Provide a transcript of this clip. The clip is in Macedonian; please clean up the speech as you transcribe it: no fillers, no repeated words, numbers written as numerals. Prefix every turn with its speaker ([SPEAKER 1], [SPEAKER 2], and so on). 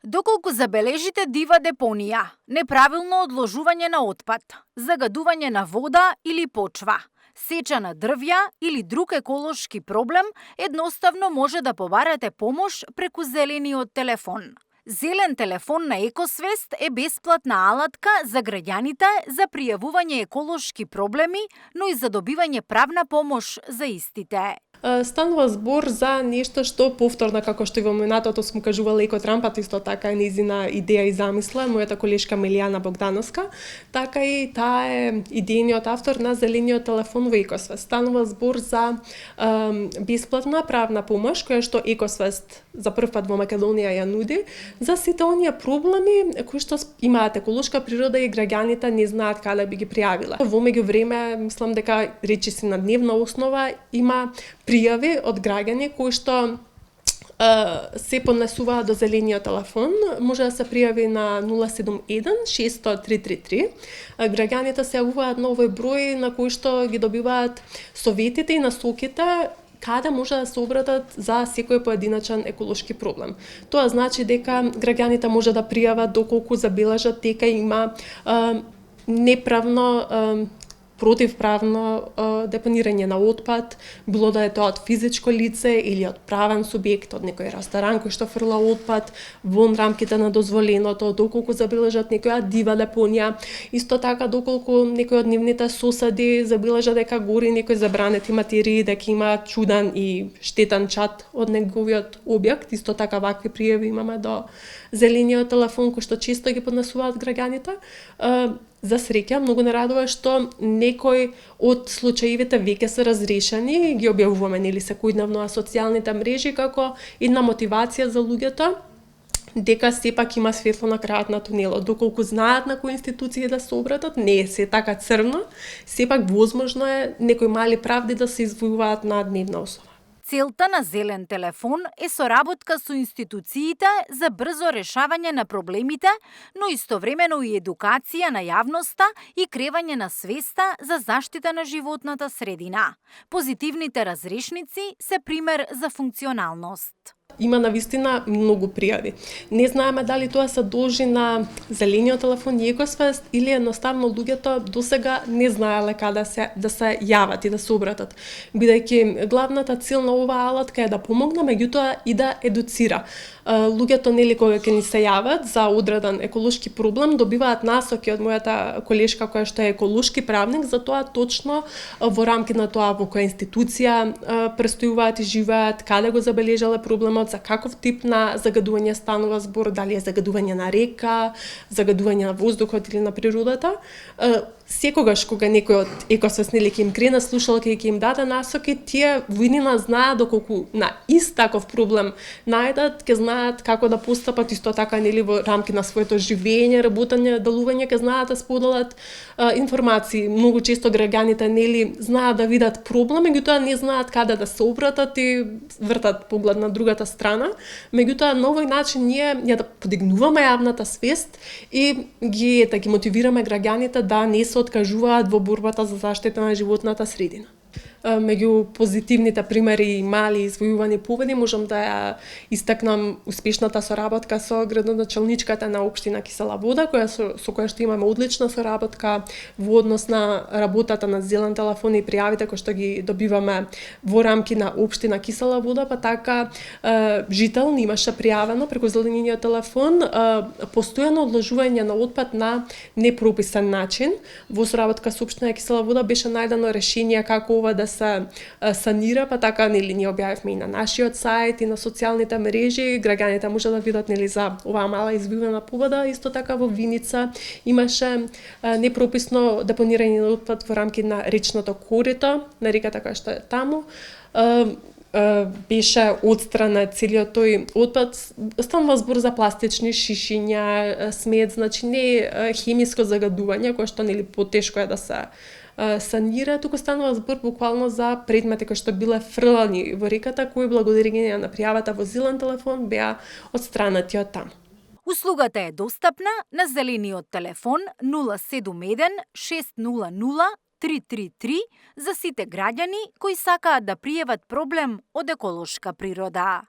[SPEAKER 1] Доколку забележите дива депонија, неправилно одложување на отпад, загадување на вода или почва, сеча на дрвја или друг еколошки проблем, едноставно може да побарате помош преку зелениот телефон. Зелен телефон на Екосвест е бесплатна алатка за граѓаните за пријавување еколошки проблеми, но и за добивање правна помош за истите.
[SPEAKER 2] Станува збор за нешто што повторно, како што и во минатото сум кажувала Еко Трампат, исто така е нејзина идеја и замисла, мојата колешка Милијана Богдановска, така и таа е идејниот автор на зелениот телефон во Екосвест. Станува збор за бесплатна правна помош, која што Екосвест за прв пат во Македонија ја нуди, за сите оние проблеми кои што имаат еколошка природа и граѓаните не знаат каде би ги пријавиле. Во меѓувреме, мислам дека речиси на дневна основа има пријави од граѓани кои што се поднесуваат до зелениот телефон. Може да се пријави на 071 600 333. Граѓаните се јавуваат на овој број на кој што ги добиваат советите и насоките каде може да се обратат за секој поединачен еколошки проблем. Тоа значи дека граѓаните може да пријават доколку забележат дека има неправно противправно депонирање на отпад, било да е тоа од физичко лице или од правен субјект, од некој ресторан кој што фрла отпад вон рамките на дозволеното, доколку забележат некоја дива депонија, исто така доколку некој од нивните соседи забележа дека гори некои забранети материи, дека има чуден и штетен чад од неговиот објект, исто така вакви пријави имаме до зелениот телефон кој што често ги поднесуваат граѓаните. За среќа, многу не радува што некои од случаевите веќе се разрешени, ги објавуваме нели секојдневно на социјалните мрежи како една мотивација за луѓето дека сепак има светло на крајот на тунелот. Доколку знаат на кои институции да се обратат, не е се така црно, сепак возможно е некои мали правди да се извојуваат на дневна основа.
[SPEAKER 1] Целта на Зелен телефон е соработка со институциите за брзо решавање на проблемите, но истовремено и едукација на јавноста и кревање на свеста за заштита на животната средина. Позитивните разрешници се пример за функционалност.
[SPEAKER 2] Има навистина многу пријави. Не знаеме дали тоа се должи на зелениот телефон и Екосвест или едноставно луѓето досега не знаеле каде да се јават и да се обратат. Бидејќи главната цел на оваа алатка е да помогне, меѓутоа и да едуцира. Луѓето нели кога ќе ни се јават за одреден еколошки проблем, добиваат насоки од мојата колешка која што е еколошки правник за тоа точно во рамки на тоа во која институција престојуваат и живеат, каде го забележале проблемот, за каков тип на загадување станува збор, дали е загадување на река, загадување на воздухот или на природата. Секогаш кога некој од Екосвест нели ќе им крене слушалки и ќе им даде насоки, тие војнина знаат доколку на ист таков проблем најдат, ќе знаат како да постапат, исто така нели во рамки на своето живење, работење, делување, ќе знаат да споделат информации. Многу често граѓаните нели знаат да видат проблем, меѓутоа не знаат каде да се обратат и вртат поглед на другата страна. Меѓутоа на овој начин ние ја да подигнуваме јавната свест и ги мотивираме граѓаните да не се откажуваат во борбата за заштита на животната средина. Меѓу позитивните примери и мали извојувани победи можам да ја истакнам успешната соработка со градоначалничката на општина Кисела Вода, со која што имаме одлична соработка во однос на работата на Зелен телефон и пријавите кои што ги добиваме во рамки на општина Кисела Вода, па така жител имаше пријавено преку зелениот телефон постојано одложување на отпад на непрописан начин. Во соработка со општина Кисела Вода беше најдено решение како ова да се санира, па така нели ние објавивме и на нашиот сајт и на социјалните мрежи, граѓаните може да видат нели за оваа мала извивена победа. Исто така во Виница имаше непрописно депонирање на отпад во рамки на речното корито, на реката која што е таму. Беше отстранет целиот тој отпад. Станува збор за пластични шишиња, смет, значи не хемиско загадување кое што нели потешко е да се санира, туку станува збор буквално за предмети кои што биле фрлани во реката, кои благодарение на пријавата во Зелен телефон беа отстранати од таму.
[SPEAKER 1] Услугата е достапна на зелениот телефон 071 600 333 за сите граѓани кои сакаат да пријават проблем од еколошка природа.